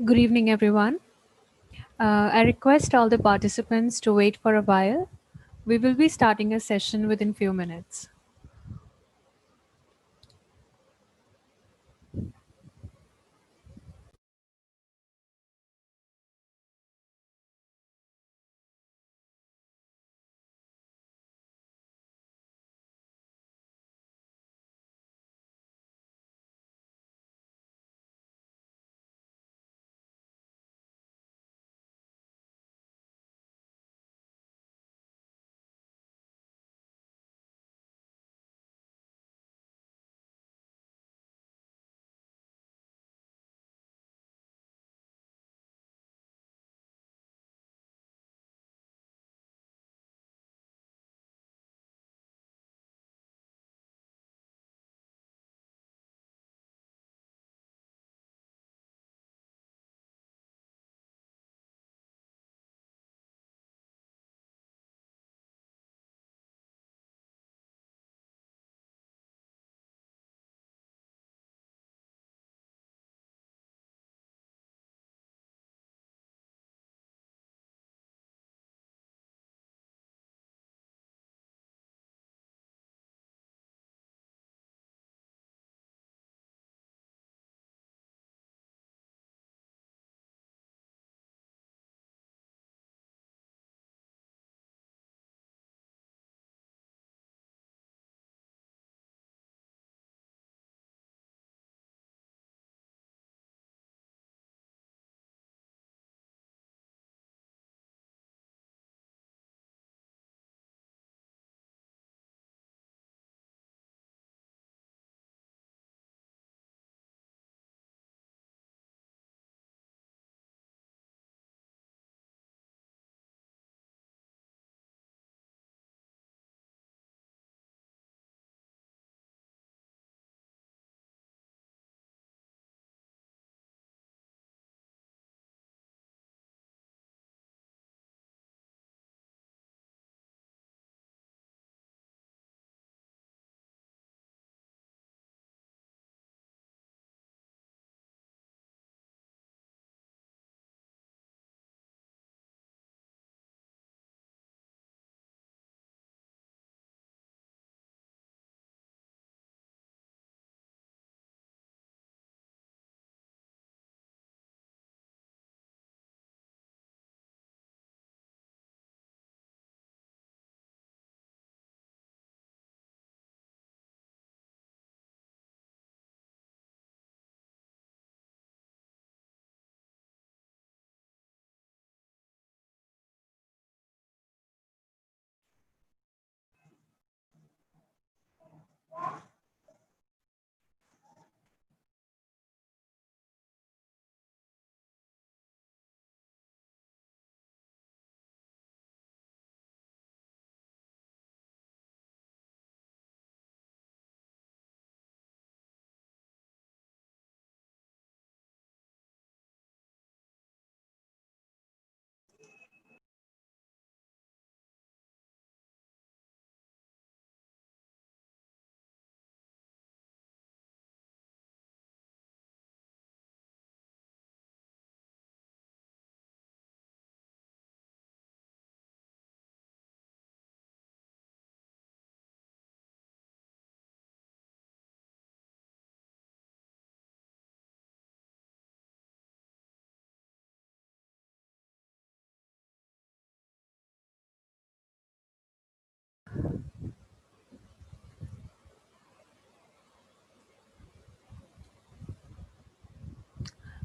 Good evening, everyone. I request all the participants to wait for a while. We will be starting a session within few minutes.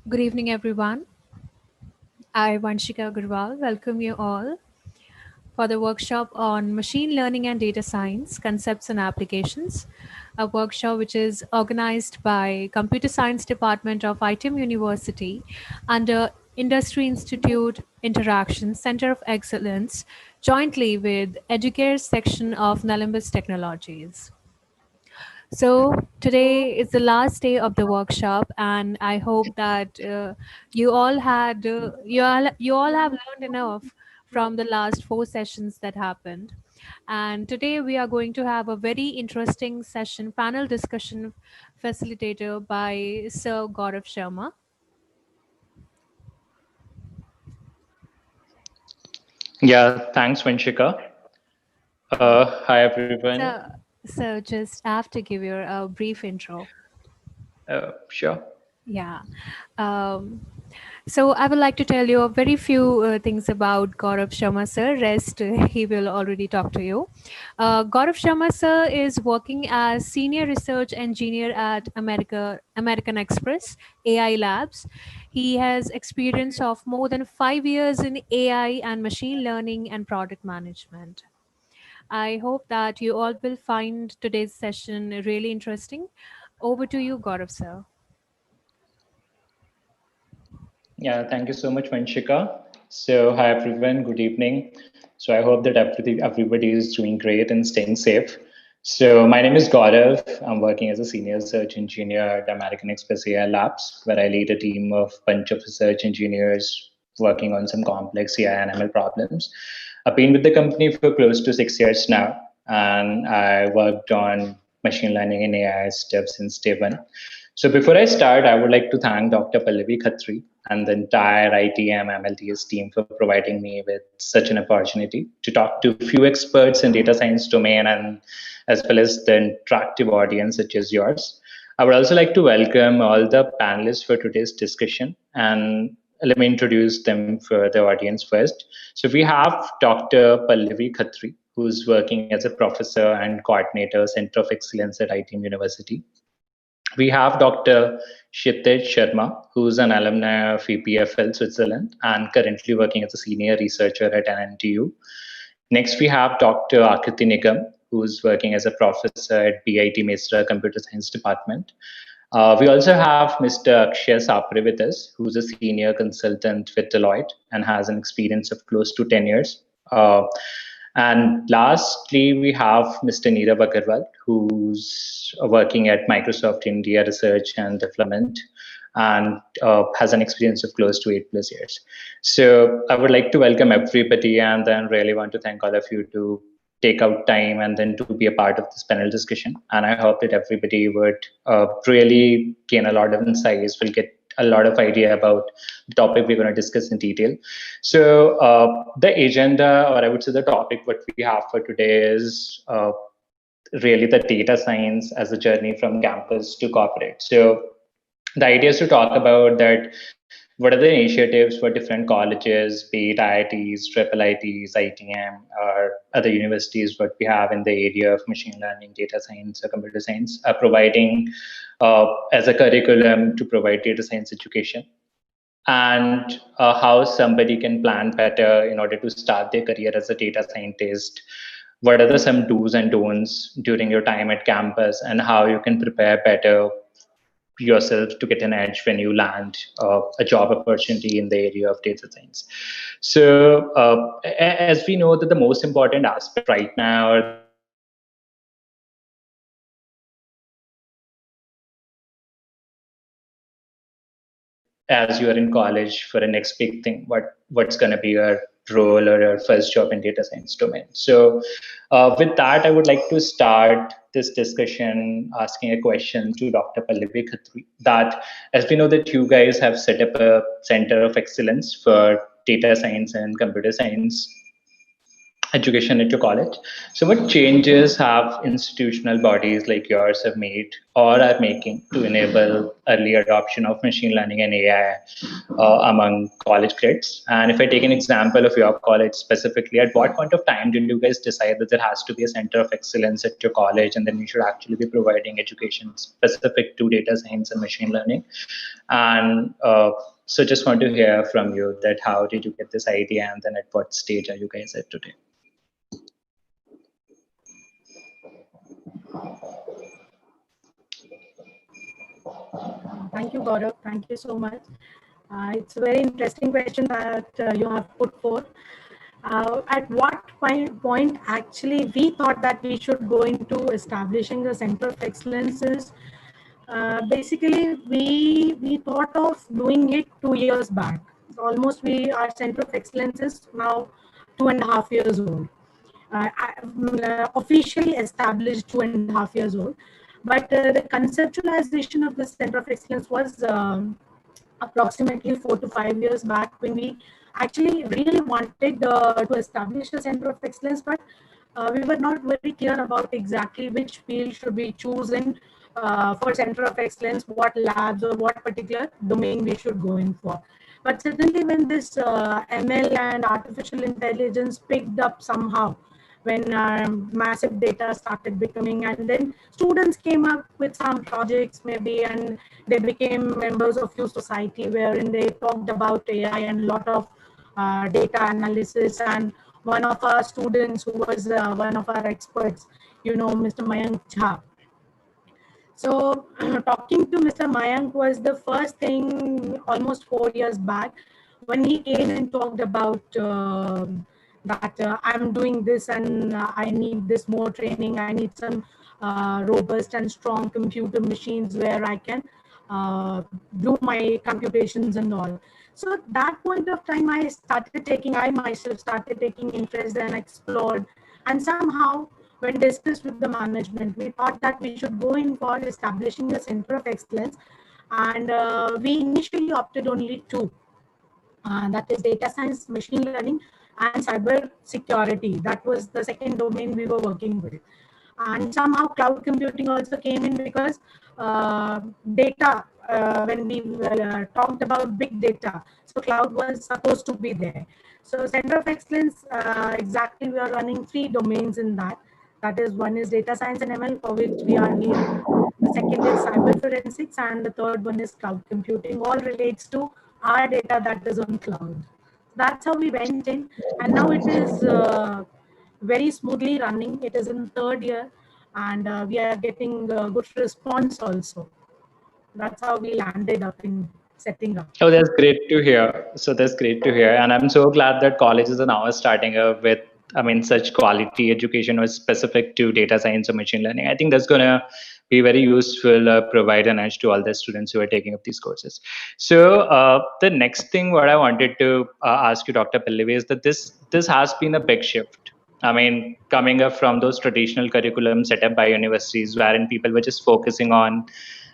Good evening, everyone. I, Vanshika Agarwal, welcome you all for the workshop on Machine Learning and Data Science Concepts and Applications, a workshop which is organized by Computer Science Department of ITM University under Industry Institute Interaction Center of Excellence, jointly with Educare section of Nelumbus Technologies. So today is the last day of the workshop, and I hope that you all have learned enough from the last 4 sessions that happened. And today we are going to have a very interesting session, panel discussion facilitator by Sir Gaurav Sharma. Yeah, thanks, Vanshika. Uh, Hi, everyone. so just I have to give you a brief intro. Sure. Yeah. Um, so I would like to tell you a very few things about Gaurav Sharma sir. Rest he will already talk to you. Gaurav Sharma sir is working as senior research engineer at American Express AI Labs. He has experience of more than 5 years in AI and machine learning and product management. I hope that you all will find today's session really interesting. Over to you, Gaurav sir. Yeah, thank you so much, Vanshika. So, hi, everyone. Good evening. So, I hope that everybody is doing great and staying safe. So, my name is Gaurav. I'm working as a senior research engineer at American Express AI Labs, where I lead a team of bunch of research engineers working on some complex AI and ML problems. I've been with the company for close to 6 years now, and I worked on machine learning and AI stuff since day one. So before I start, I would like to thank Dr. Pallavi Khatri and the entire ITM MLDS team for providing me with such an opportunity to talk to few experts in data science domain and as well as the interactive audience such as yours. I would also like to welcome all the panelists for today's discussion, and let me introduce them for the audience first. So we have Dr. Pallavi Khatri, who's working as a professor and coordinator, Center of Excellence at ITM University. We have Dr. Kshitij Sharma, who's an alumni of EPFL Switzerland and currently working as a senior researcher at NNTU. Next, we have Dr. Akriti Nigam, who's working as a professor at BIT Mesra Computer Science Department. We also have Mr. Akshay Sapre with us, who's a senior consultant with Deloitte and has an experience of close to 10 years. And lastly, we have Mr. Neerav Agarwal, who's working at Microsoft India Research and Development and has an experience of close to 8+ years. So I would like to welcome everybody and then really want to thank all of you to take out time and then to be a part of this panel discussion. And I hope that everybody would really gain a lot of insights, will get a lot of idea about the topic we're going to discuss in detail. So the agenda, or I would say the topic, what we have for today is really the data science as a journey from campus to corporate. So the idea is to talk about that what are the initiatives for different colleges, be it IITs, triple ITs, ITM, or other universities, what we have in the area of machine learning, data science, or computer science, are providing as a curriculum to provide data science education, and how somebody can plan better in order to start their career as a data scientist. What are the some do's and don'ts during your time at campus, and how you can prepare better yourself to get an edge when you land a job opportunity in the area of data science. So, as we know that the most important aspect right now, or the most important aspect as you are in college for the next big thing, what's going to be your role or your first job in data science domain. So with that, I would like to start this discussion asking a question to Dr. Pallavi Khatri, that as we know that you guys have set up a center of excellence for data science and computer science education at your college. So, what changes have institutional bodies like yours have made or are making to enable early adoption of machine learning and AI among college grades? And if I take an example of your college specifically, at what point of time did you guys decide that there has to be a center of excellence at your college, and then you should actually be providing education specific to data science and machine learning? And so, just want to hear from you that how did you get this idea, and then at what stage are you guys at today? Thank you, Gaurav. Thank you so much. It's a very interesting question that you have put forth. At what point actually we thought that we should go into establishing the center of excellences? Basically, we thought of doing it 2 years back. Almost our center of excellence is now 2.5 years old. Officially established 2.5 years old, but the conceptualization of the center of excellence was approximately 4 to 5 years back, when we actually really wanted to establish a center of excellence, but we were not very clear about exactly which field should we choose in for center of excellence, what labs or what particular domain we should go in for. But certainly when this ML and artificial intelligence picked up somehow, when massive data started becoming, and then students came up with some projects maybe, and they became members of few society wherein they talked about AI and a lot of data analysis. And one of our students who was one of our experts, Mr. Mayank Jha. So talking to Mr. Mayank was the first thing almost 4 years back, when he came and talked about that I'm doing this, and I need this more training. I need some robust and strong computer machines where I can do my computations and all. So that point of time, I myself started taking interest and explored. And somehow, when discussed with the management, we thought that we should go in for establishing a center of excellence. And we initially opted only two, that is data science, machine learning, and cyber security. That was the second domain we were working with. And somehow cloud computing also came in, because data, when we talked about big data, so cloud was supposed to be there. So center of excellence, exactly, we are running three domains in that. That is, one is data science and ML, for which we are leading. The second is cyber forensics, and the third one is cloud computing. All relates to our data that is on cloud. That's how we went in, and now it is very smoothly running. It is in third year, and we are getting good response also. That's how we landed up in setting up. Oh, that's great to hear. So that's great to hear. And I'm so glad that colleges are now starting up with, I mean, such quality education was specific to data science or machine learning. I think that's going to be very useful, provide an edge to all the students who are taking up these courses. So the next thing what I wanted to ask you, Dr. Pallavi, is that this has been a big shift. I mean, coming up from those traditional curriculums set up by universities, wherein people were just focusing on,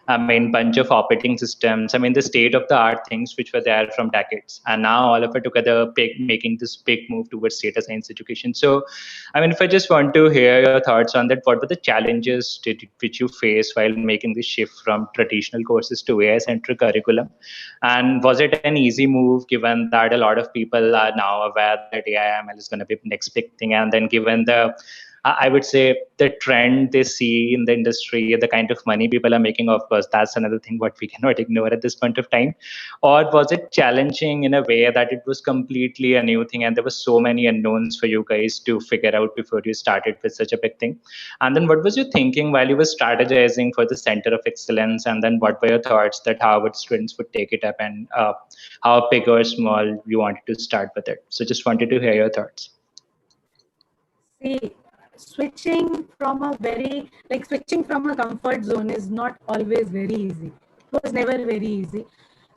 I mean, bunch of operating systems. I mean, the state of the art things which were there from decades, and now all of it together, making this big move towards data science education. So, I mean, if I just want to hear your thoughts on that, what were the challenges which you faced while making this shift from traditional courses to AI-centric curriculum? And was it an easy move, given that a lot of people are now aware that AI/ML is going to be the next big thing, and then given the I would say the trend they see in the industry, the kind of money people are making, of course, that's another thing what we cannot ignore at this point of time. Or was it challenging in a way that it was completely a new thing and there were so many unknowns for you guys to figure out before you started with such a big thing? And then what was your thinking while you were strategizing for the Center of Excellence? And then what were your thoughts that Harvard students would take it up, and how big or small you wanted to start with it? So just wanted to hear your thoughts. See, switching from a comfort zone is not always very easy. It was never very easy.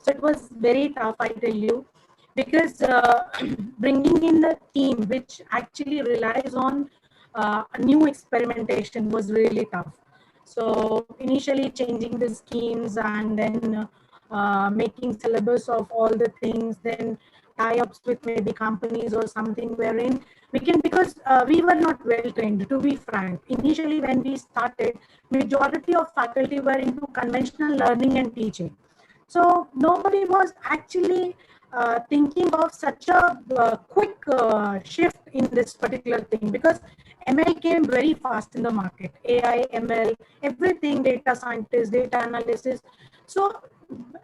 So it was very tough, I tell you, because bringing in a team which actually relies on new experimentation was really tough. So initially changing the schemes, and then making syllabus of all the things, then tie-ups with maybe companies or something, wherein we can, because we were not well trained, to be frank. Initially when we started, majority of faculty were into conventional learning and teaching. So nobody was actually thinking of such a quick shift in this particular thing, because ML came very fast in the market. AI, ML, everything, data scientists, data analysis. So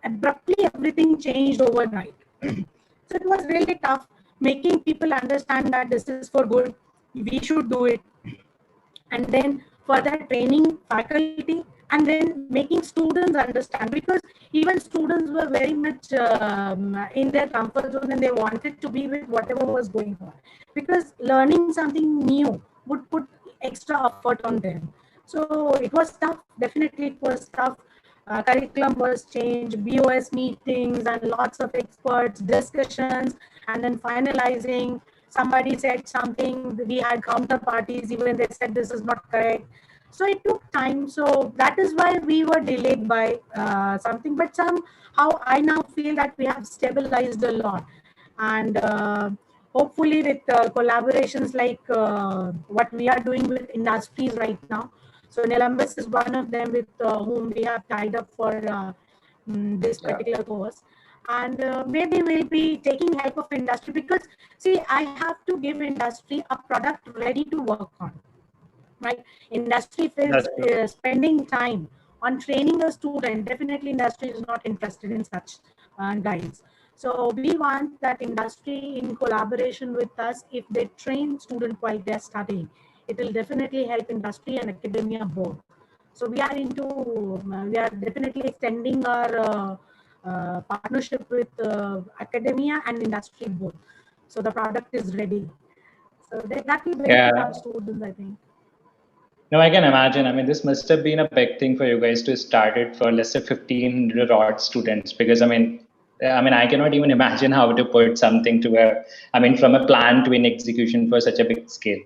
abruptly everything changed overnight. So it was really tough making people understand that this is for good, we should do it, and then further training faculty, and then making students understand, because even students were very much in their comfort zone, and they wanted to be with whatever was going on, because learning something new would put extra effort on them. So it was tough, definitely it was tough. Curriculum was changed, BOS meetings and lots of experts discussions, and then finalizing. Somebody said something, we had counterparties, even they said this is not correct. So it took time. So that is why we were delayed by something. But somehow I now feel that we have stabilized a lot. And hopefully with collaborations like what we are doing with industries right now. So Nelumbus is one of them with whom we have tied up for this particular course. And maybe we'll be taking help of industry, because see, I have to give industry a product ready to work on, right? Industry is That's true. spending time on training a student. Definitely industry is not interested in such guides. So we want that industry in collaboration with us. If they train student while they're studying, it will definitely help industry and academia both. So we are we are definitely extending our partnership with academia and industry both. So the product is ready. So that will benefit Yeah. our students, I think. No, I can imagine. I mean, this must have been a big thing for you guys to start it for, let's say, 1,500 odd students. Because I cannot even imagine how to put something to from a plan to an execution for such a big scale.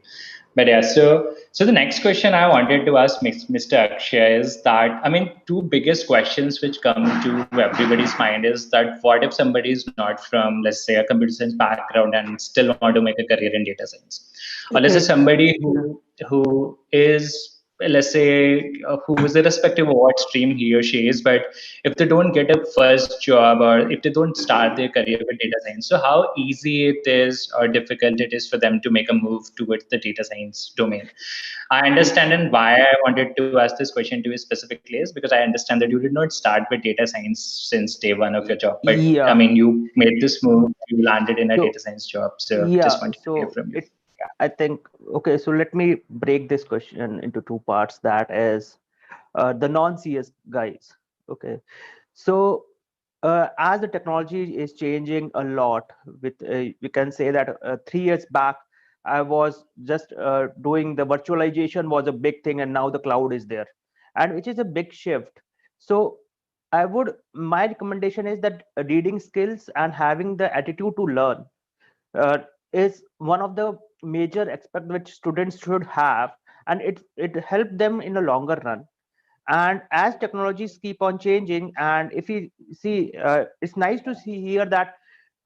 But yeah, so the next question I wanted to ask Mr. Akshay is that, two biggest questions which come to everybody's mind is that what if somebody is not from, let's say, a computer science background and still want to make a career in data science? Or let's say Okay. somebody who is, let's say, who is irrespective of what stream he or she is, but if they don't get a first job or if they don't start their career with data science, so how easy it is or difficult it is for them to make a move towards the data science domain? I understand, and why I wanted to ask this question to you specifically is because I understand that you did not start with data science since day one of your job, but Yeah. you made this move, you landed in a So data science job, so just yeah. wanted to hear So from you. it. I think okay. So let me break this question into two parts. That is the non-CS guys. Okay. So as the technology is changing a lot, with we can say that 3 years back, I was just doing the virtualization was a big thing, and now the cloud is there, and which is a big shift. So my recommendation is that reading skills and having the attitude to learn uh, is one of the major aspects which students should have, and it help them in the longer run. And as technologies keep on changing, and if you see, it's nice to see here that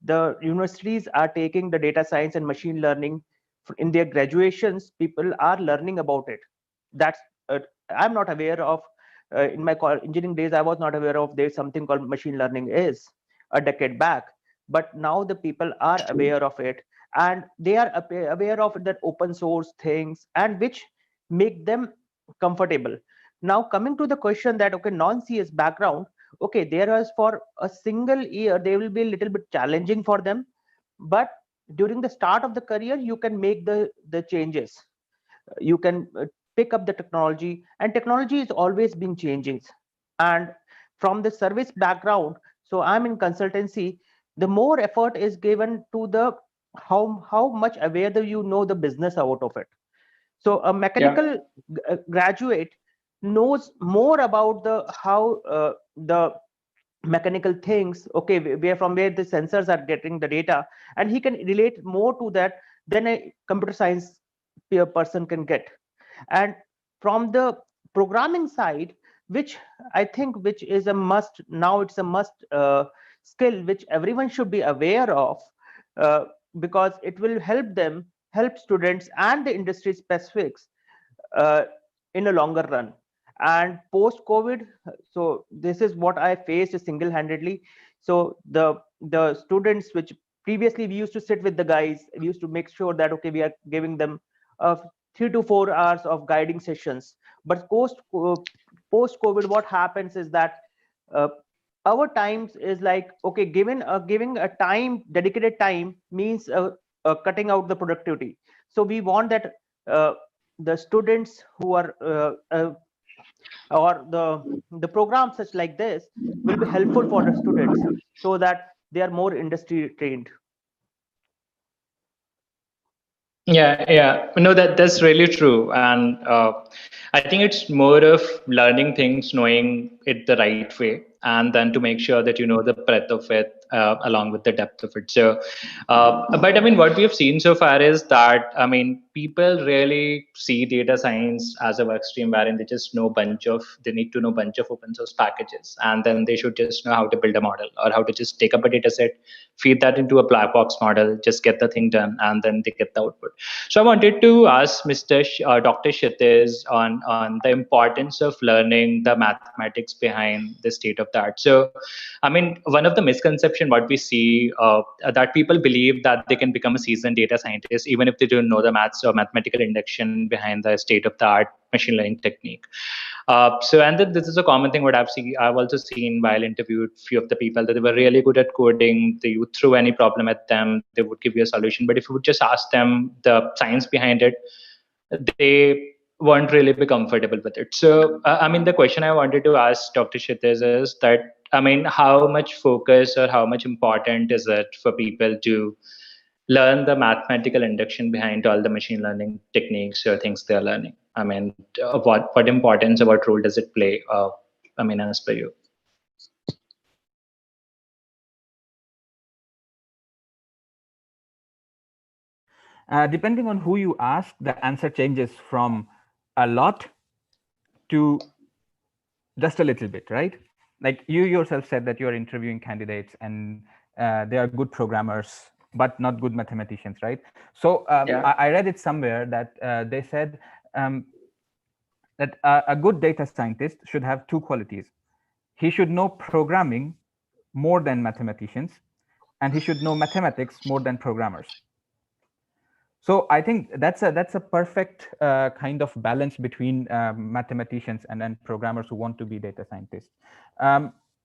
the universities are taking the data science and machine learning in their graduations. People are learning about it. That's I'm not aware of. In my engineering days, I was not aware of there's something called machine learning is a decade back, but now the people are aware of it, and they are aware of that open source things, and which make them comfortable. Now coming to the question that okay, non-CS background, okay, there was for a single year they will be a little bit challenging for them, but during the start of the career you can make the changes. You can pick up the technology, and technology is always been changing. And from the service background, so I'm in consultancy, the more effort is given to the how much aware do you know the business out of it. So a Yeah. mechanical graduate knows more about the how the mechanical things, okay, where from where the sensors are getting the data, and he can relate more to that than a computer science person can get. And from the programming side, which I think which is a must now, it's a must skill which everyone should be aware of, uh, because it will help students and the industry specifics uh, in a longer run. And post COVID, so this is what I faced single-handedly. So the students which previously we used to sit with the guys, we used to make sure that okay, we are giving them 3 to 4 hours of guiding sessions. But post COVID, what happens is that uh, our times is like okay, giving a time, dedicated time means cutting out the productivity. So we want that the students who are or the programs such like this will be helpful for the students, so that they are more industry trained. Yeah. No, that's really true, and I think it's more of learning things, knowing it the right way, and then to make sure that you know the breadth of it, along with the depth of it. So, but I mean, what we have seen so far is that, I mean, people really see data science as a work stream wherein they need to know bunch of open source packages, and then they should just know how to build a model or how to just take up a data set, feed that into a black box model, just get the thing done, and then they get the output. So I wanted to ask Dr. Kshitij on the importance of learning the mathematics behind the state of the art. So, I mean, one of the misconception what we see that people believe that they can become a seasoned data scientist even if they don't know the maths or mathematical induction behind the state of the art machine learning technique. And then this is a common thing what I've also seen while interviewed few of the people that they were really good at coding. They would throw any problem at them, they would give you a solution. But if you would just ask them the science behind it, they won't really be comfortable with it. So, I mean, the question I wanted to ask Dr. Kshitij is that, I mean, how much focus or how much important is it for people to learn the mathematical induction behind all the machine learning techniques or things they're learning? I mean, what importance or what role does it play? I mean, as per you. Depending on who you ask, the answer changes from a lot to just a little bit, right? Like you yourself said that you're interviewing candidates and they are good programmers, but not good mathematicians, right? So I read it somewhere that they said that a good data scientist should have two qualities. He should know programming more than mathematicians, and he should know mathematics more than programmers. So I think that's a perfect kind of balance between mathematicians and then programmers who want to be data scientists.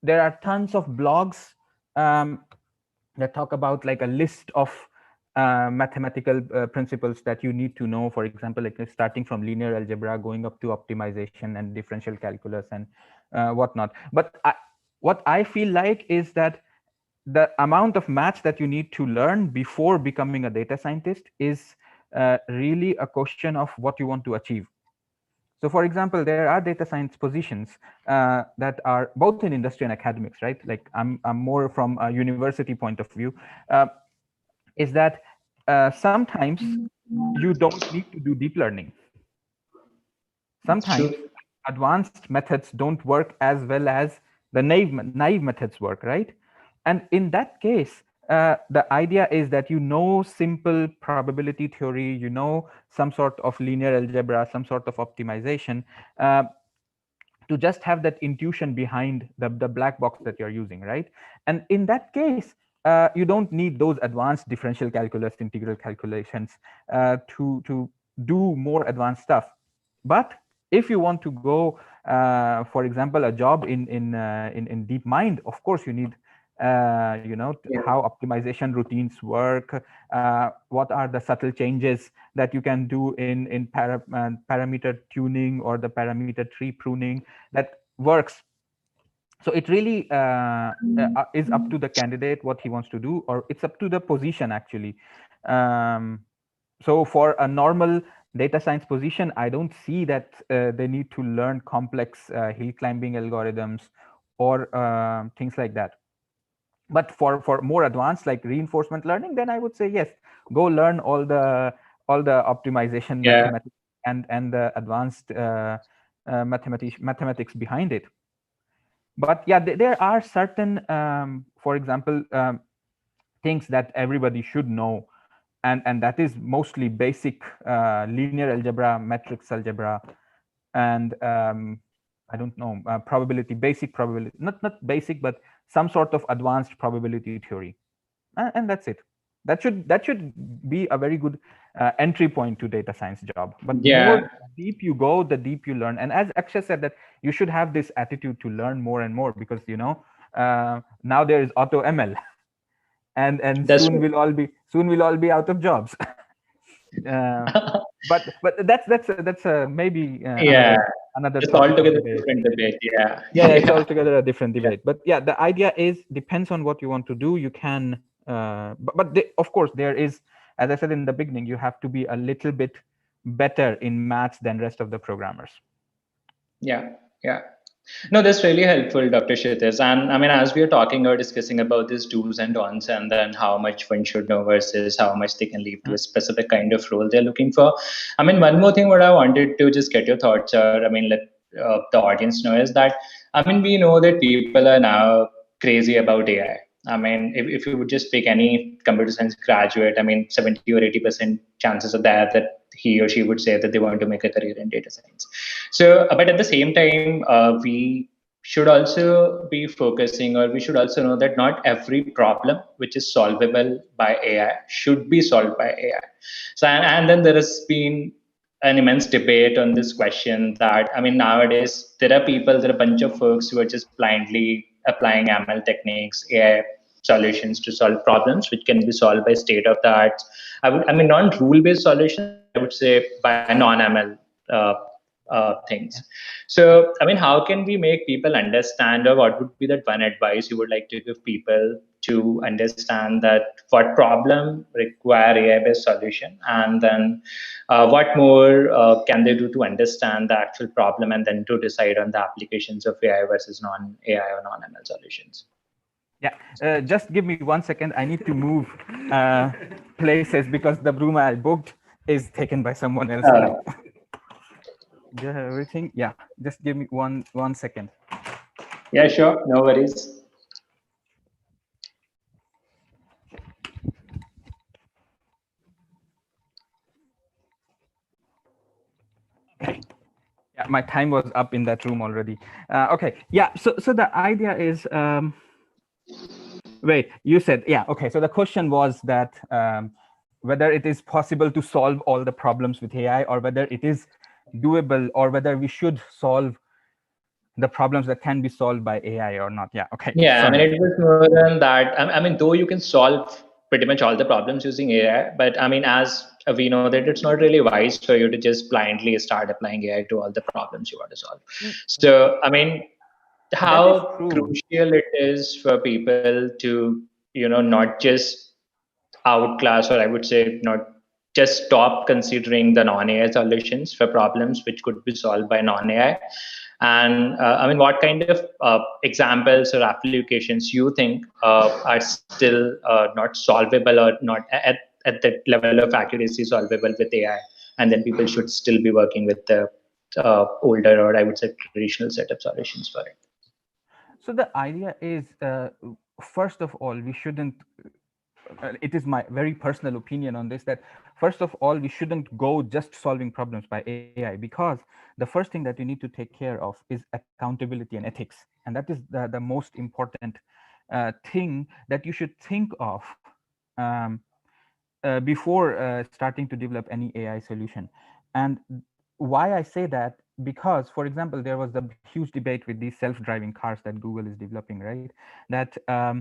There are tons of blogs that talk about like a list of mathematical principles that you need to know. For example, like starting from linear algebra, going up to optimization and differential calculus and whatnot. But what I feel like is that the amount of maths that you need to learn before becoming a data scientist is really a question of what you want to achieve. So for example, there are data science positions that are both in industry and academics, right? Like I'm more from a university point of view, is that sometimes you don't need to do deep learning. Sometimes advanced methods don't work as well as the naive methods work, right? And in that case, the idea is that you know simple probability theory, you know some sort of linear algebra, some sort of optimization, to just have that intuition behind the black box that you're using, right? And in that case, you don't need those advanced differential calculus, integral calculations to do more advanced stuff. But if you want to go, for example, a job in DeepMind, of course you need how optimization routines work, what are the subtle changes that you can do in parameter tuning or the parameter tree pruning that works. So it really is up to the candidate what he wants to do, or it's up to the position actually. So for a normal data science position, I don't see that they need to learn complex hill climbing algorithms or things like that. But for more advanced like reinforcement learning, then I would say yes, go learn all the optimization mathematics and the advanced mathematics behind it. But yeah, there are certain for example things that everybody should know, and that is mostly basic linear algebra, matrix algebra, and I don't know, basic probability, not basic, but some sort of advanced probability theory, and that's it. That should be a very good entry point to data science job. But more deep you go, the deep you learn. And as Akshay said, that you should have this attitude to learn more and more, because now there is auto ML, and soon we'll all be out of jobs. But that's maybe another it's topic altogether of debate. different debate. It's altogether a different debate. But yeah, the idea is depends on what you want to do. You can of course there is, as I said in the beginning, you have to be a little bit better in maths than rest of the programmers. Yeah. No, that's really helpful, Dr. Kshitij. And I mean, as we are talking or discussing about these do's and don'ts, and then how much one should know versus how much they can leave to a specific kind of role they're looking for. I mean, one more thing what I wanted to just get your thoughts are, I mean, let the audience know is that, I mean, we know that people are now crazy about AI. I mean, if you would just pick any computer science graduate, I mean, 70 or 80% chances are there that he or she would say that they want to make a career in data science. So, but at the same time, we should also be focusing, or we should also know that not every problem which is solvable by AI should be solved by AI. So, and then there has been an immense debate on this question that, I mean, nowadays there are people, there are a bunch of folks who are just blindly applying ML techniques, AI solutions to solve problems which can be solved by state of the art. I mean, non-rule based solutions, but I would say by non-ML things. So, I mean, how can we make people understand, or what would be that one advice you would like to give people to understand that what problem require AI-based solution, and then what more can they do to understand the actual problem, and then to decide on the applications of AI versus non-AI or non-ML solutions? Yeah, just give me 1 second. I need to move uh, places because the room I booked is taken by someone else now. Everything. Yeah, just give me 1 second. Yeah, sure. No worries. Yeah, my time was up in that room already. Okay. Yeah. So the idea is, wait, you said, yeah. Okay. So the question was that whether it is possible to solve all the problems with AI, or whether it is doable, or whether we should solve the problems that can be solved by AI or not. Yeah. Okay. Yeah, I mean, Sorry. it was more than that. I mean, though you can solve pretty much all the problems using AI, but I mean, as we know that it's not really wise for you to just blindly start applying AI to all the problems you want to solve. So, I mean, That is how true. crucial it is for people to, not just outclass, or I would say not just stop considering the non-AI solutions for problems which could be solved by non-AI. And I mean, what kind of examples or applications you think are still not solvable, or not at that level of accuracy solvable with AI, and then people should still be working with the older, or I would say traditional set of solutions for it? So the idea is, first of all, we shouldn't. It is my very personal opinion on this, that first of all, we shouldn't go just solving problems by AI, because the first thing that you need to take care of is accountability and ethics, and that is the most important thing that you should think of um, before starting to develop any AI solution. And why I say that, because, for example, there was the huge debate with these self-driving cars that Google is developing, right? That uh,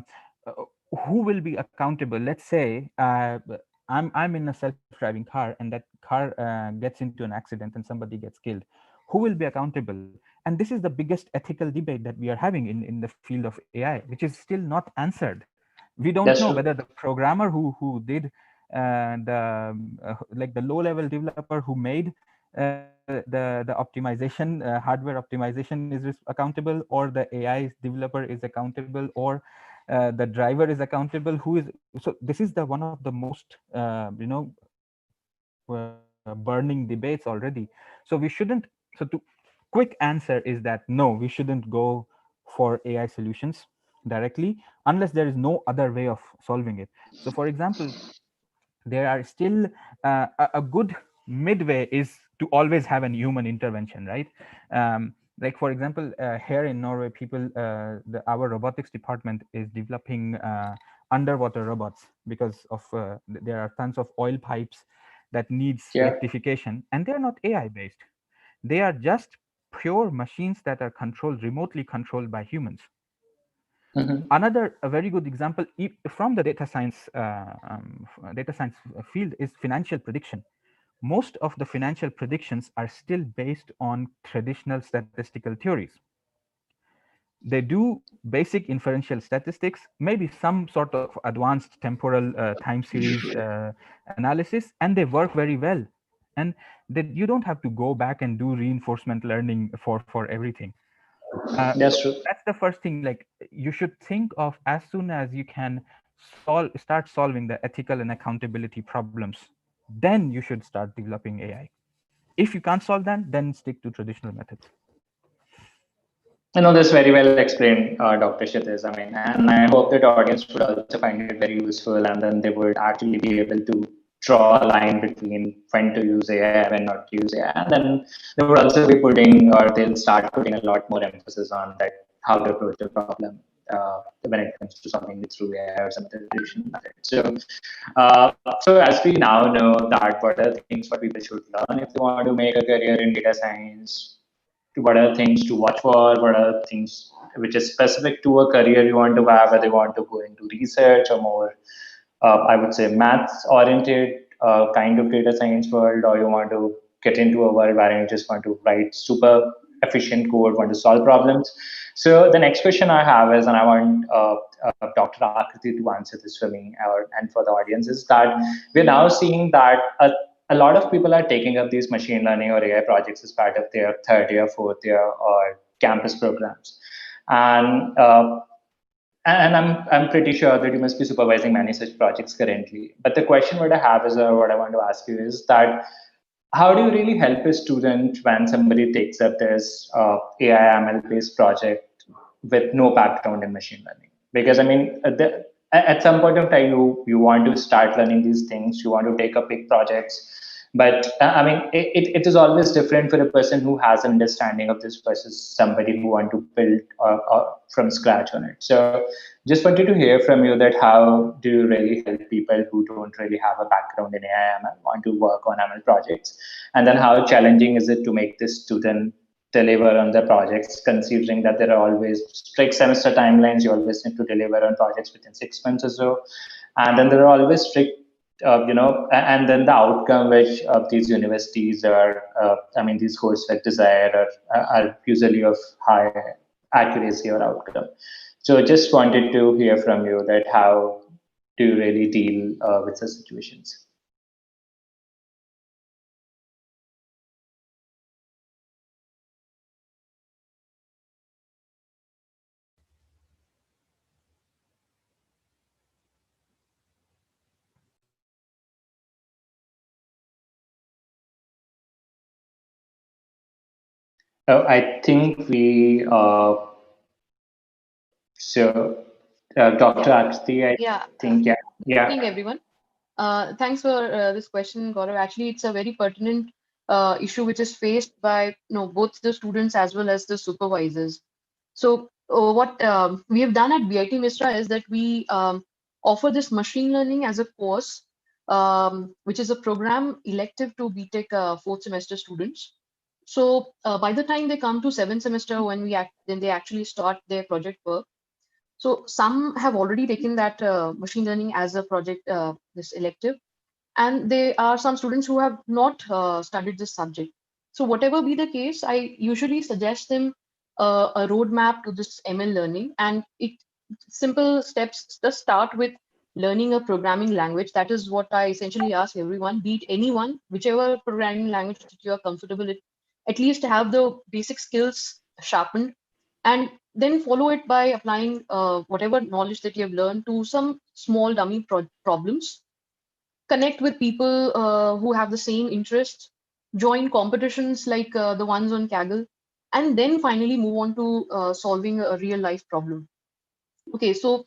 who will be accountable? Let's say I'm in a self-driving car, and that car gets into an accident and somebody gets killed. Who will be accountable? And this is the biggest ethical debate that we are having in the field of AI, which is still not answered. We don't know That's whether true. the programmer who did like the low level developer who made the optimization, hardware optimization is accountable, or the AI developer is accountable, or the driver is accountable. Who is? So this is the one of the most burning debates already. So we shouldn't. So to quick answer is that no, we shouldn't go for AI solutions directly unless there is no other way of solving it. So for example, there are still a good midway is to always have a human intervention, right? Like for example, here in Norway, our robotics department is developing underwater robots, because of there are tons of oil pipes that needs Yeah. rectification, and they are not AI based. They are just pure machines that are remotely controlled by humans. Mhm. Another a very good example from the data science field is financial prediction. Most of the financial predictions are still based on traditional statistical theories. They do basic inferential statistics, maybe some sort of advanced temporal time series analysis, and they work very well. And that you don't have to go back and do reinforcement learning for everything. That's true. That's the first thing. Like, you should think of, as soon as you can start solving the ethical and accountability problems, then you should start developing AI. If you can't solve that, then stick to traditional methods. I know that's very well explained, Dr. Kshitiz. I mean, and I hope that audience would also find it very useful, and then they would actually be able to draw a line between when to use AI, when not to use AI, and then they would also be putting, or they'll start putting a lot more emphasis on that how to approach a problem when it comes to solving it through AI or some traditional method. So as we now know that what are things what people should learn if they want to make a career in data science, what are things to watch for, what are things which is specific to a career you want to have, whether you want to go into research or more, I would say, maths oriented kind of data science world, or you want to get into a world where you just want to write super efficient code, want to solve problems. So the next question I have is, and I want Dr. Akriti to answer this for me and for the audience, is that we're now seeing that a lot of people are taking up these machine learning or AI projects as part of their third year, fourth year, or campus programs. And I'm pretty sure that you must be supervising many such projects currently. But the question what I have is, or what I want to ask you is that how do you really help a student when somebody takes up this AI ML based project with no background in machine learning? Because I mean, at some point of time, you want to start learning these things, you want to take up big projects, but I mean, it is always different for a person who has an understanding of this versus somebody who want to build from scratch on it. So just wanted to hear from you that how do you really help people who don't really have a background in AI ML want to work on ML projects, and then how challenging is it to make this student deliver on the projects, considering that there are always strict semester timelines, you always need to deliver on projects within 6 months or so, and then there are always strict and then the outcome which these universities are, I mean, these coursework desire are usually of high accuracy or outcome. So just wanted to hear from you that how do you really deal with such situations? I think we so Dr. Akshay, I Yeah, think, yeah, good yeah. evening, everyone. Thanks for this question, Gaurav. Actually, it's a very pertinent issue which is faced by both the students as well as the supervisors. So, what we have done at BIT Misra is that we offer this machine learning as a course, which is a program elective to BTech fourth semester students. So, by the time they come to seventh semester, then they actually start their project work. So some have already taken that machine learning as a project, this elective, and there are some students who have not studied this subject. So whatever be the case, I usually suggest them a roadmap to this ML learning, and it simple steps. Just start with learning a programming language. That is what I essentially ask everyone, be it anyone, whichever programming language that you are comfortable with, at least have the basic skills sharpened, and then follow it by applying whatever knowledge that you have learned to some small dummy problems. Connect with people who have the same interests, join competitions like the ones on Kaggle, and then finally move on to solving a real life problem. Okay, so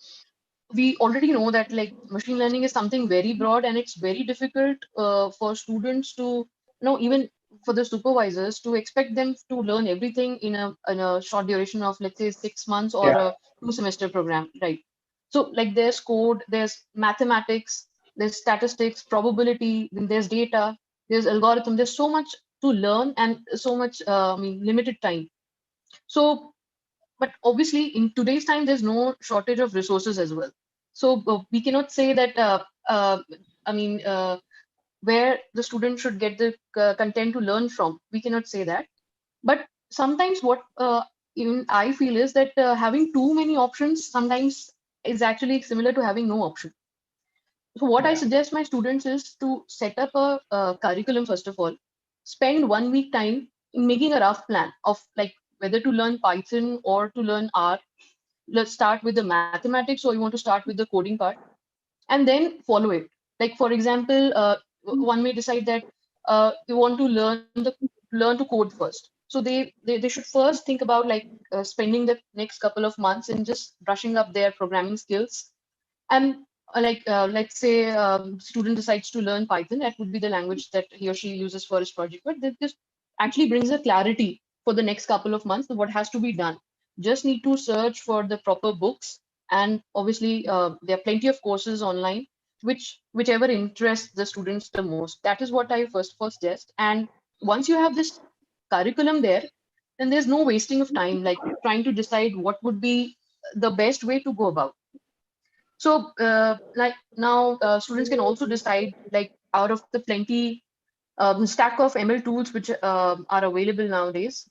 we already know that like machine learning is something very broad, and it's very difficult for students to even for the supervisors to expect them to learn everything in a short duration of, let's say, 6 months or Yeah. a 2 semester program, right? So like there's code, there's mathematics, there's statistics, probability, then there's data, there's algorithm, there's so much to learn and so much limited time. So but obviously in today's time there's no shortage of resources as well. So we cannot say that I mean where the student should get the content to learn from, we cannot say that. But sometimes what even I feel is that having too many options sometimes is actually similar to having no option. So what I Yeah. suggest my students is to set up a curriculum. First of all, spend 1 week time in making a rough plan of like whether to learn Python or to learn R. Let's start with the mathematics, or you want to start with the coding part, and then follow it. Like for example, one may decide that you want to learn to code first. So they should first think about like spending the next couple of months in just brushing up their programming skills. And let's say student decides to learn Python, that would be the language that he or she uses for his project. But this actually brings a clarity for the next couple of months of what has to be done. Just need to search for the proper books, and obviously there are plenty of courses online, whichever interests the students the most. That is what I first of all suggest. And once you have this curriculum there, then there's no wasting of time, like trying to decide what would be the best way to go about. So like now students can also decide, like out of the plenty stack of ML tools which are available nowadays,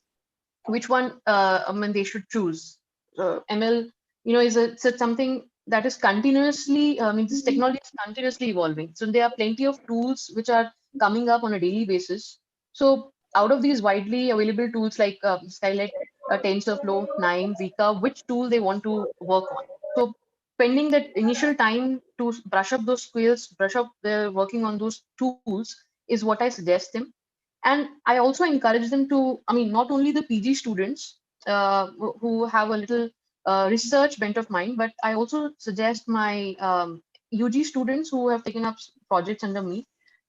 which one I mean, they should choose. ML, it's something that is continuously, I mean, this technology is continuously evolving. So there are plenty of tools which are coming up on a daily basis. So out of these widely available tools like Skylight, TensorFlow, 9, Zika, which tool they want to work on. So spending that initial time to brush up those skills, brush up their working on those tools is what I suggest them. And I also encourage them to, I mean, not only the PG students who have a little research bent of mind, but I also suggest my UG students who have taken up projects under me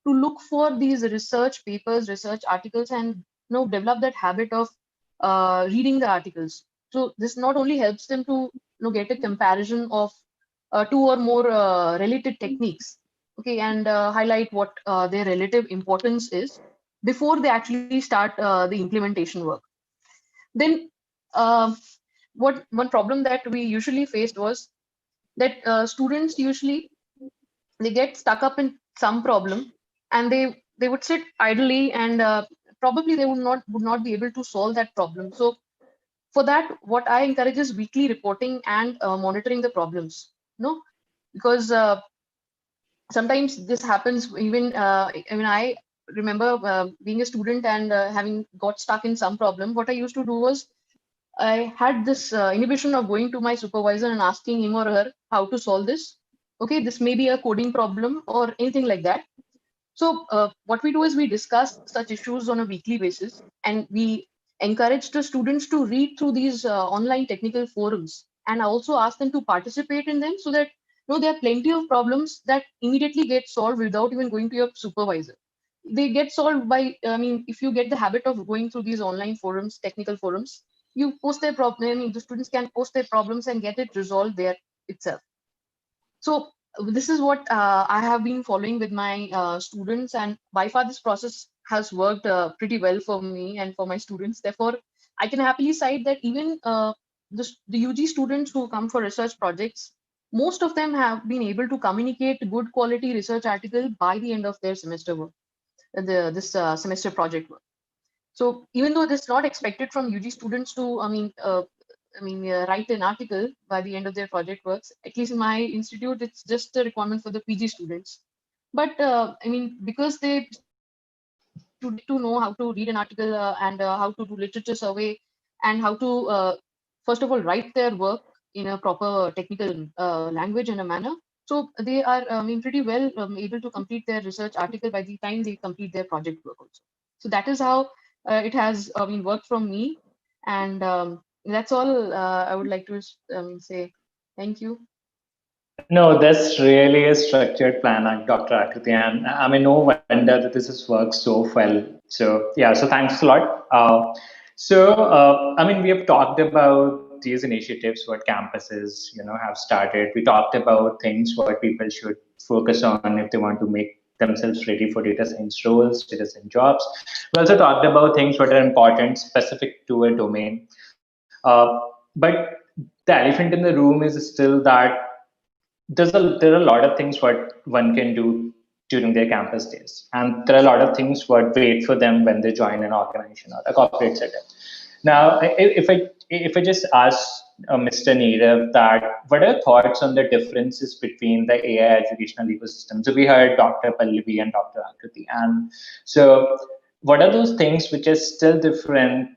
to look for these research papers, research articles, and develop that habit of reading the articles. So this not only helps them to get a comparison of two or more related techniques, okay, and highlight what their relative importance is before they actually start the implementation work. Then what one problem that we usually faced was that students usually they get stuck up in some problem, and they would sit idly, and probably they would not be able to solve that problem. So for that, what I encourage is weekly reporting and monitoring the problems. Because sometimes this happens even I mean, I remember being a student and having got stuck in some problem. What I used to do was I had this inhibition of going to my supervisor and asking him or her how to solve this. Okay, this may be a coding problem or anything like that. So what we do is we discuss such issues on a weekly basis, and we encourage the students to read through these online technical forums, and also ask them to participate in them, so that there are plenty of problems that immediately get solved without even going to your supervisor. They get solved by, I mean, if you get the habit of going through these online forums, technical forums, you post their problem. I mean, the students can post their problems and get it resolved there itself. So this is what I have been following with my students, and by far this process has worked pretty well for me and for my students. Therefore, I can happily cite that even the UG students who come for research projects, most of them have been able to communicate good quality research article by the end of their semester work, this semester project work. So even though it's not expected from UG students to, write an article by the end of their project works. At least in my institute, it's just a requirement for the PG students. But I mean, because they to get to know how to read an article and how to do literature survey, and how to first of all write their work in a proper technical language and a manner. So they are, I mean, pretty well able to complete their research article by the time they complete their project work also. So that is how it has been worked from me, and that's all I would like to say. Thank you. No, that's really a structured plan, Dr. Akriti, and I mean, no wonder that this has worked so well. So yeah, so thanks a lot. I mean, we have talked about these initiatives, what campuses, have started. We talked about things what people should focus on if they want to make themselves ready for data science roles, data science jobs. We also talked about things what are important, specific to a domain. But the elephant in the room is still that there are a lot of things what one can do during their campus days, and there are a lot of things what wait for them when they join an organization or a corporate setup. Now, if I just ask Mr. Neerav that what are thoughts on the differences between the AI educational ecosystem? So we heard Dr. Pallavi and Dr. Akriti, and so what are those things which are still different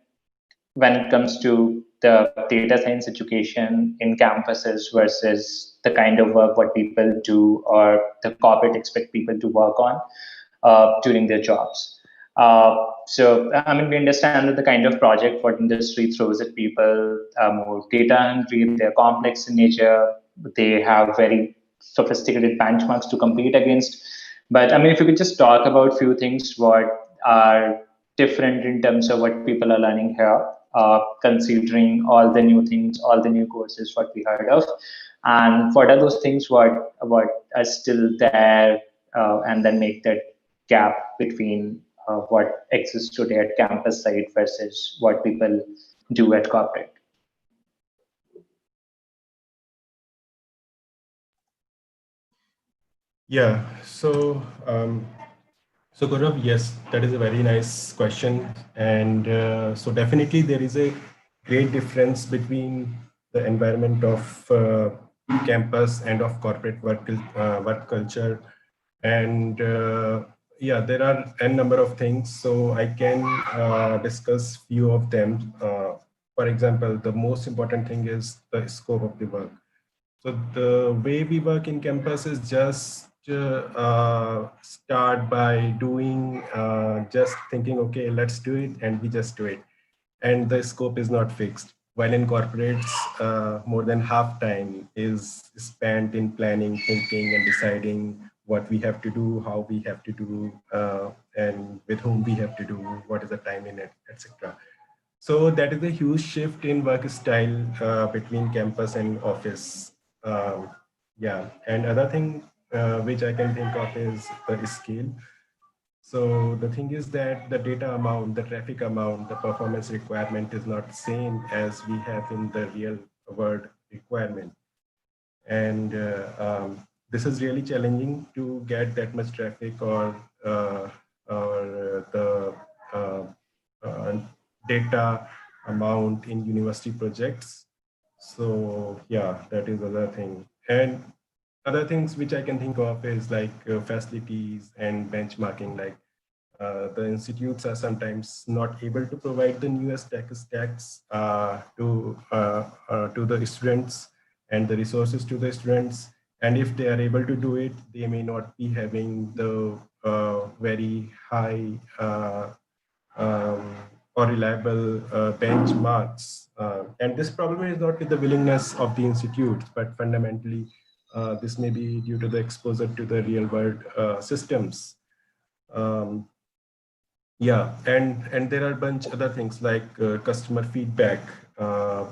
when it comes to the data science education in campuses versus the kind of work what people do or the corporate expect people to work on during their jobs. So, I mean, we understand that the kind of project what industry throws at people are more data hungry, they're complex in nature, they have very sophisticated benchmarks to compete against. But I mean, if you could just talk about a few things what are different in terms of what people are learning here, considering all the new things, all the new courses what we heard of, and what are those things what are still there, and then make that gap between what exists today at campus side versus what people do at corporate. Yeah, so Gaurav, yes, that is a very nice question. And so definitely there is a great difference between the environment of campus and of corporate work culture. And yeah, there are n number of things. So I can discuss few of them. For example, the most important thing is the scope of the work. So the way we work in campus is just start by doing, just thinking, okay, let's do it, and we just do it. And the scope is not fixed. While in corporates, more than half time is spent in planning, thinking, and deciding what we have to do, how we have to do, and with whom we have to do, what is the time in it, etc. So that is a huge shift in work style between campus and office. Um, yeah, and other thing which I can think of is the scale. So the thing is that the data amount, the traffic amount, the performance requirement is not same as we have in the real world requirement. And this is really challenging to get that much traffic or the uh, uh, data amount in university projects. So yeah, that is other thing. And other things which I can think of is like facilities and benchmarking. Like the institutes are sometimes not able to provide the newest tech stacks to the students and the resources to the students. And if they are able to do it, they may not be having the very high um, or reliable benchmarks. And this problem is not with the willingness of the institutes, but fundamentally, this may be due to the exposure to the real world systems. Um, yeah, and there are a bunch other things like customer feedback. Uh,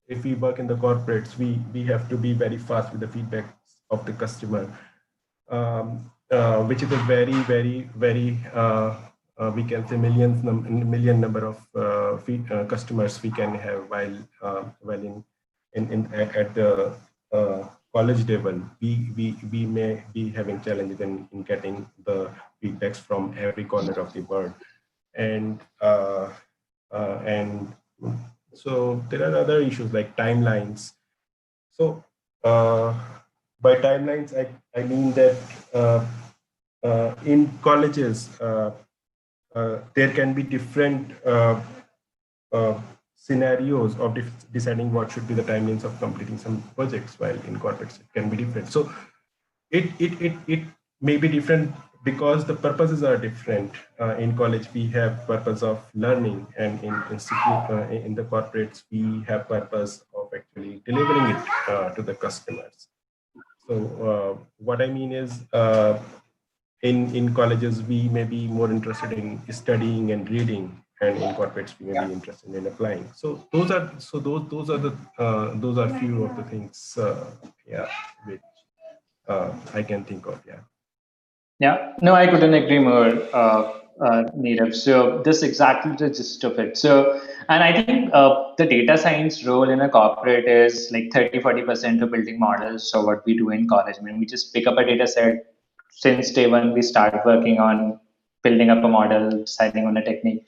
if we work in the corporates, we have to be very fast with the feedback of the customer, which is a very we can say million number of customers we can have while in at the college level. We may be having challenges in getting the feedbacks from every corner of the world, and and so there are other issues like timelines. So by timelines, I mean that in colleges, there can be different scenarios of deciding what should be the timelines of completing some projects, while in corporates it can be different. So it may be different because the purposes are different. In college, we have purpose of learning, and in institute, in the corporates, we have purpose of actually delivering it to the customers. So what I mean is, in colleges, we may be more interested in studying and reading, and in corporates, we may be interested in applying. So those are few of the things, yeah, which I can think of. Yeah. Yeah, no, I couldn't agree more, Neerav. So this is exactly the gist of it. So, and I think the data science role in a corporate is like 30-40% of building models. So what we do in college, I mean, we just pick up a data set. Since day one, we start working on building up a model, deciding on a technique.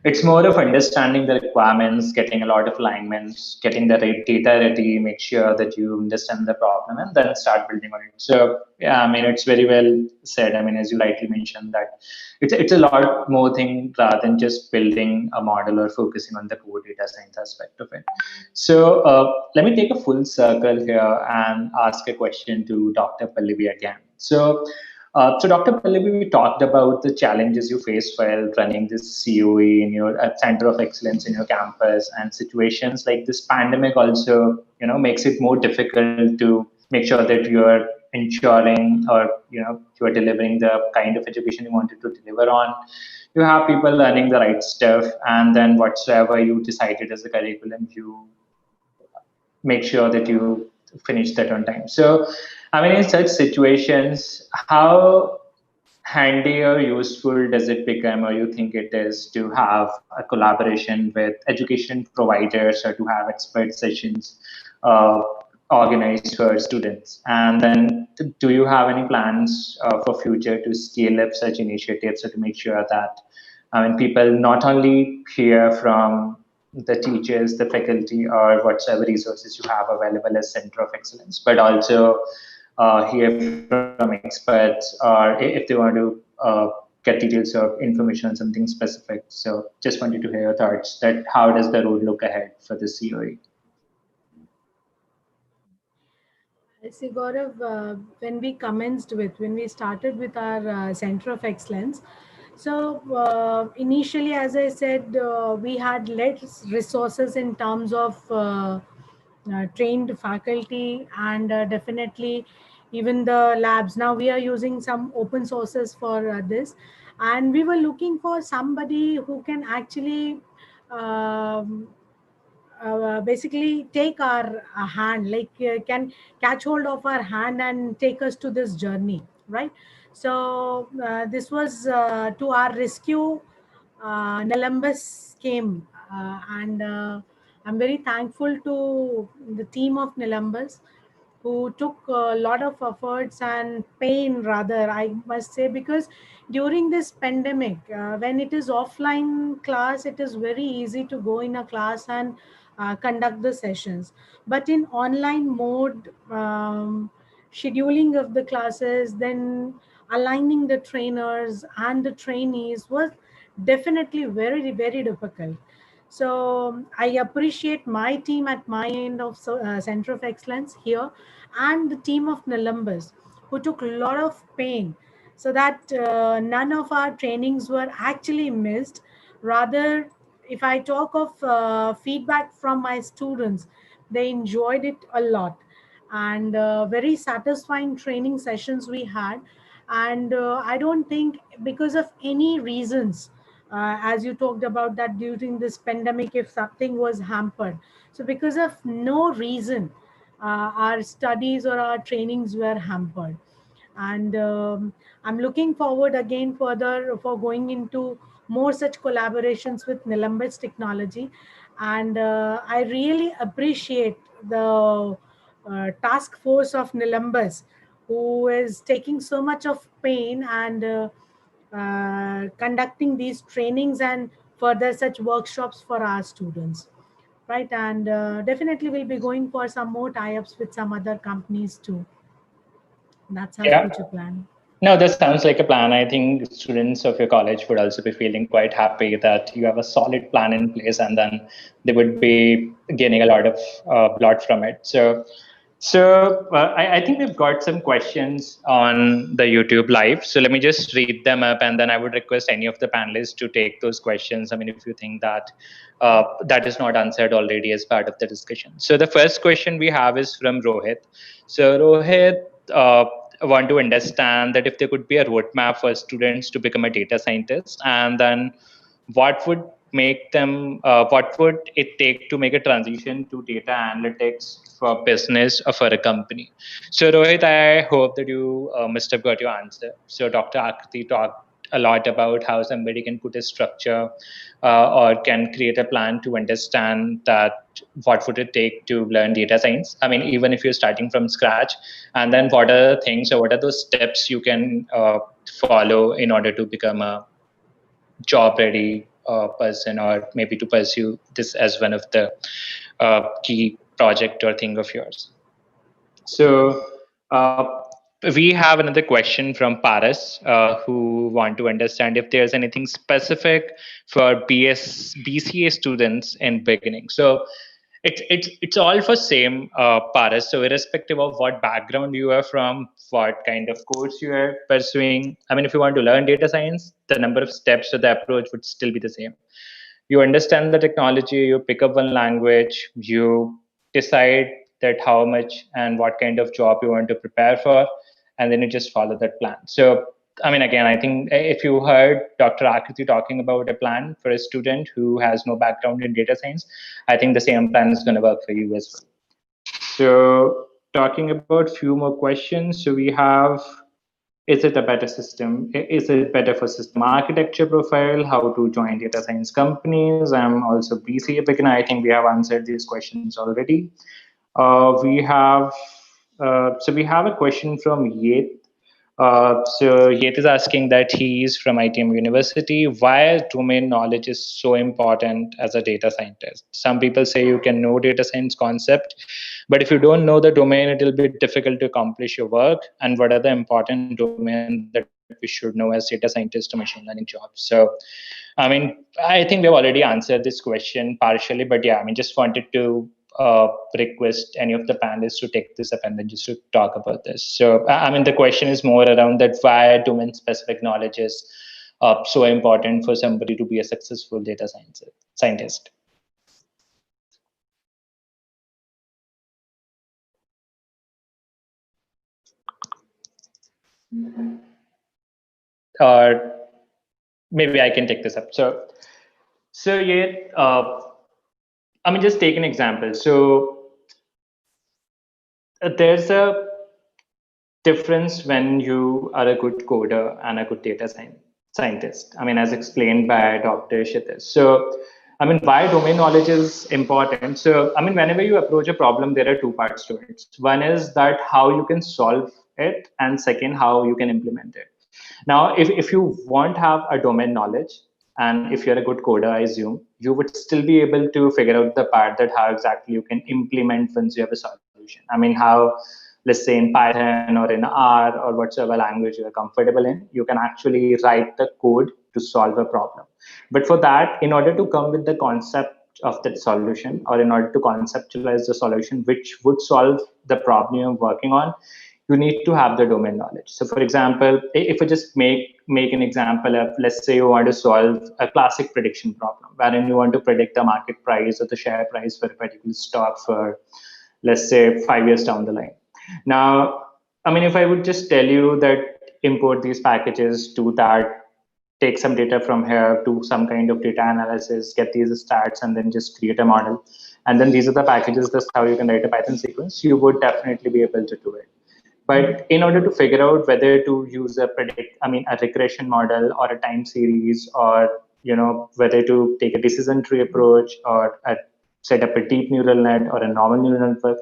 it's more of understanding the requirements, getting a lot of alignments, getting the data ready, make sure that you understand the problem, and then start building on it. So yeah, I mean, it's very well said. I mean, as you rightly mentioned, that it's a lot more thing rather than just building a model or focusing on the core data science aspect of it. So let me take a full circle here and ask a question to Dr. Pallavi again. So Dr. Pallavi, we talked about the challenges you face while running this COE in your center of excellence in your campus, and situations like this pandemic also, makes it more difficult to make sure that you're ensuring, or you're delivering the kind of education you wanted to deliver on. You have people learning the right stuff, and then whatsoever you decided as a curriculum, you make sure that you finish that on time. So, I mean, in such situations, how handy or useful does it become, or you think it is, to have a collaboration with education providers or to have expert sessions uh, organized for students? And then, do you have any plans for future to scale up such initiatives, or to make sure that, I mean, people not only hear from the teachers, the faculty, or whatever resources you have available as center of excellence, but also hear from experts, or if they want to get details or information on something specific. So just wanted to hear your thoughts that how does the road look ahead for the COE? I see, Gaurav, when we started with our Center of Excellence, so initially, as I said, we had less resources in terms of trained faculty, and definitely even the labs. Now we are using some open sources for this, and we were looking for somebody who can actually um, basically take our hand, like can catch hold of our hand and take us to this journey, right? So this was to our rescue. Nelumbus came, and I'm very thankful to the team of Nelumbus, who took a lot of efforts and pain, rather, I must say, because during this pandemic, when it is offline class, it is very easy to go in a class and conduct the sessions. But in online mode, scheduling of the classes, then aligning the trainers and the trainees was definitely very, very difficult. So I appreciate my team at my end of Center of Excellence here, and the team of Nelumbus, who took a lot of pain so that none of our trainings were actually missed. Rather, if I talk of feedback from my students, they enjoyed it a lot, and very satisfying training sessions we had. And I don't think, because of any reasons, as you talked about that during this pandemic, if something was hampered, so because of no reason, our studies or our trainings were hampered. And I'm looking forward again further for going into more such collaborations with Nilumbus technology. And I really appreciate the task force of Nilumbus, who is taking so much of pain and conducting these trainings and further such workshops for our students, right? And definitely we'll be going for some more tie-ups with some other companies too. That's our Yeah. future plan. No, that sounds like a plan. I think students of your college would also be feeling quite happy that you have a solid plan in place, and then they would be gaining a lot from it. So I think we've got some questions on the YouTube live. So let me just read them up, and then I would request any of the panelists to take those questions. I mean, if you think that that is not answered already as part of the discussion. So the first question we have is from Rohit. So Rohit want to understand that if there could be a roadmap for students to become a data scientist, and then what would what would it take to make a transition to data analytics for business or for a company? So Rohit, I hope that you must have got your answer. So Dr. Akriti talked a lot about how somebody can put a structure or can create a plan to understand that what would it take to learn data science. I mean, even if you're starting from scratch, and then what are the things or what are those steps you can follow in order to become a job ready person, or maybe to pursue this as one of the key project or thing of yours. So we have another question from Paris, who want to understand if there's anything specific for BCA students in beginning. So it's all for same, Paris. So irrespective of what background you are from, what kind of course you are pursuing. I mean, if you want to learn data science, the number of steps or the approach would still be the same. You understand the technology, you pick up one language, you decide that how much and what kind of job you want to prepare for, and then you just follow that plan. So I mean, again, I think if you heard Dr. Akriti talking about a plan for a student who has no background in data science, I think the same plan is going to work for you as well. So talking about few more questions. So we have, is it a better system? Is it better for system architecture profile? How to join data science companies? I'm also BCA beginner. I think we have answered these questions already. So we have a question from Yet. So Yet is asking that he's from ITM University. Why domain knowledge is so important as a data scientist? Some people say you can know data science concept, but if you don't know the domain, it will be difficult to accomplish your work. And what are the important domains that we should know as data scientists or machine learning jobs? So, I mean, I think we've already answered this question partially, but yeah, I mean, just wanted to request any of the panelists to take this up and then just to talk about this. So, I mean, the question is more around that why domain specific knowledge is so important for somebody to be a successful data scientist. Or maybe I can take this up. So yeah, I mean, just take an example. So there's a difference when you are a good coder and a good data scientist. I mean, as explained by Dr. Kshitij. So, I mean, why domain knowledge is important. So, I mean, whenever you approach a problem, there are two parts to it. One is that how you can solve it, and second, how you can implement it. Now, if you won't have a domain knowledge, and if you're a good coder, I assume, you would still be able to figure out the part that how exactly you can implement once you have a solution. I mean, how, let's say in Python or in R or whatsoever language you're comfortable in, you can actually write the code to solve a problem. But for that, in order to come with the concept of that solution, or in order to conceptualize the solution which would solve the problem you're working on, you need to have the domain knowledge. So for example, if I just make an example of, let's say you want to solve a classic prediction problem, wherein you want to predict the market price or the share price for a particular stock for, let's say, 5 years down the line. Now, I mean, if I would just tell you that import these packages, do that, take some data from here, do some kind of data analysis, get these stats, and then just create a model. And then these are the packages, that's how you can write a Python sequence, you would definitely be able to do it. But in order to figure out whether to use a regression model or a time series, or whether to take a decision tree approach or set up a deep neural net or a normal neural network,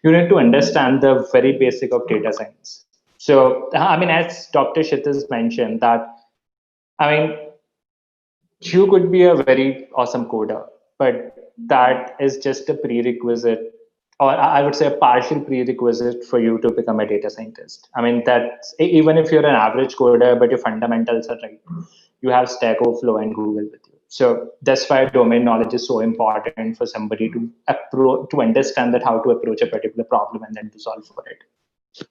you need to understand the very basic of data science. So, I mean, as Dr. Kshitij mentioned, that, I mean, you could be a very awesome coder, but that is just a prerequisite, or I would say a partial prerequisite for you to become a data scientist. I mean, that's even if you're an average coder, but your fundamentals are right, you have Stack Overflow and Google with you. So that's why domain knowledge is so important for somebody to understand that how to approach a particular problem and then to solve for it.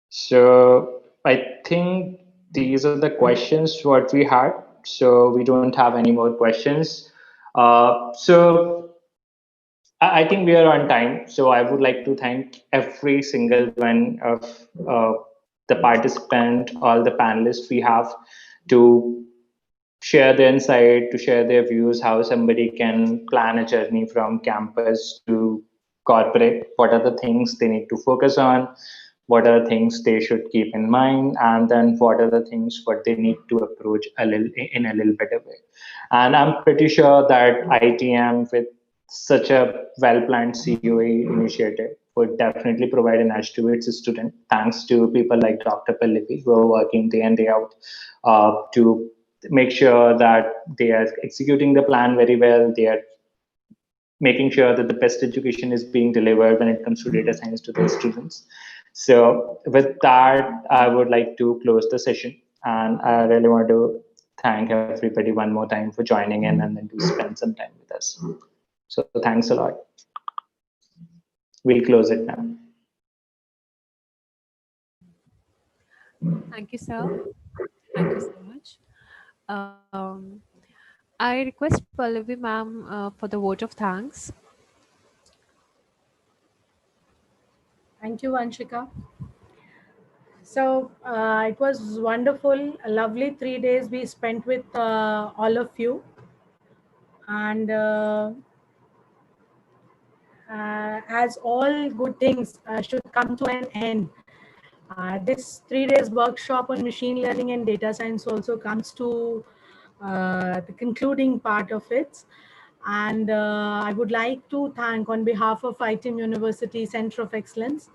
So I think these are the questions what we had. So we don't have any more questions. So I think we are on time. So I would like to thank every single one of the participant, all the panelists we have, to share their insight, to share their views, how somebody can plan a journey from campus to corporate, what are the things they need to focus on, what are the things they should keep in mind, and then what are the things what they need to approach in a little better way. And I'm pretty sure that ITM, with such a well-planned COE initiative, would definitely provide an edge to its student, thanks to people like Dr. Pallavi, who are working day in, day out to make sure that they are executing the plan very well. They are making sure that the best education is being delivered when it comes to data science to their students. So with that, I would like to close the session. And I really want to thank everybody one more time for joining in and then to spend some time with us. So thanks a lot. We'll close it now. Thank you, sir. Thank you so much. I request Pallavi ma'am for the vote of thanks. Thank you, Vanshika. So it was wonderful, a lovely 3 days we spent with all of you. And as all good things should come to an end, this 3 days workshop on machine learning and data science also comes to the concluding part of it. And I would like to thank on behalf of ITM University Center of Excellence.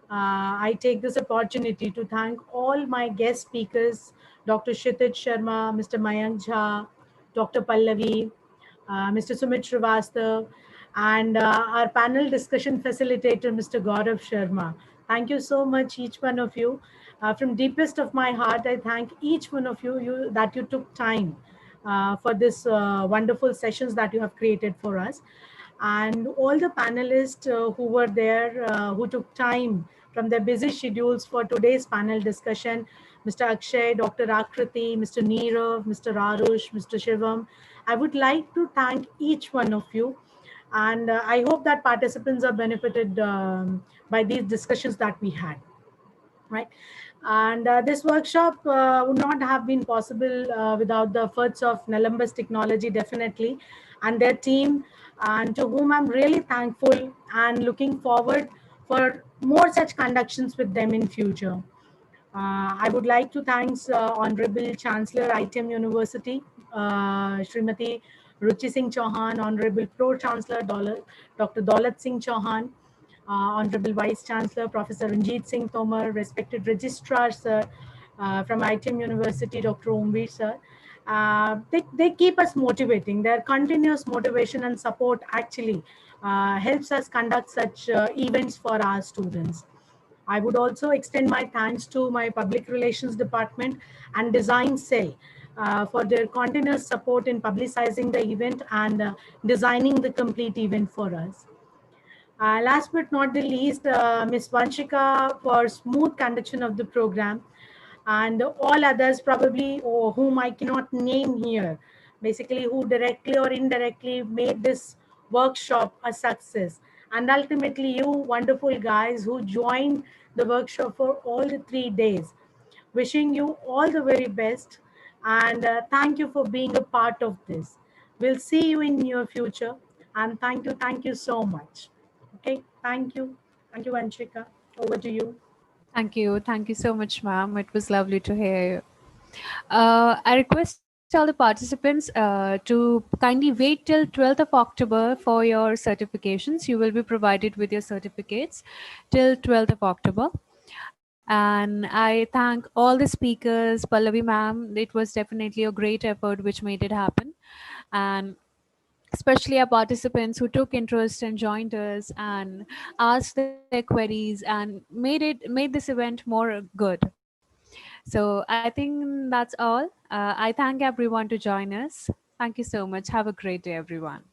I take this opportunity to thank all my guest speakers, Dr. Kshitij Sharma, Mr. Mayank Jha, Dr. Pallavi, Mr. Sumit Srivastav, and our panel discussion facilitator, Mr. Gaurav Sharma. Thank you so much, each one of you. From deepest of my heart, I thank each one of you that you took time for this wonderful sessions that you have created for us. And all the panelists who were there, who took time from their busy schedules for today's panel discussion, Mr. Akshay, Dr. Akriti, Mr. Neerav, Mr. Arush, Mr. Shivam. I would like to thank each one of you. And I hope that participants are benefited by these discussions that we had. Right. And this workshop would not have been possible without the efforts of Nelumbus Technology, definitely, and their team, and to whom I'm really thankful and looking forward for more such conductions with them in future. I would like to thank Honorable Chancellor ITM University, Srimati Ruchi Singh Chauhan, Honorable Pro Chancellor Dr. Daulat Singh Chauhan, Honorable Vice Chancellor Professor Ranjit Singh Tomar, respected Registrar Sir from ITM University, Dr. Omveer Sir. They keep us motivating. Their continuous motivation and support actually helps us conduct such events for our students. I would also extend my thanks to my public relations department and design cell for their continuous support in publicizing the event and designing the complete event for us. Last but not the least, Ms. Vanshika for smooth conduction of the program, and all others probably whom I cannot name here, basically who directly or indirectly made this workshop a success. And ultimately you wonderful guys who joined the workshop for all the 3 days. Wishing you all the very best, and thank you for being a part of this. We'll see you in near future, and thank you so much. Okay, thank you. Thank you, Vanshika. Over to you. Thank you. Thank you so much, ma'am. It was lovely to hear you. I request all the participants to kindly wait till 12th of October for your certifications. You will be provided with your certificates till 12th of October. And I thank all the speakers, Pallavi ma'am. It was definitely a great effort which made it happen. And especially our participants who took interest and joined us and asked their queries and made this event more good. So I think that's all. I thank everyone to join us. Thank you so much. Have a great day, everyone.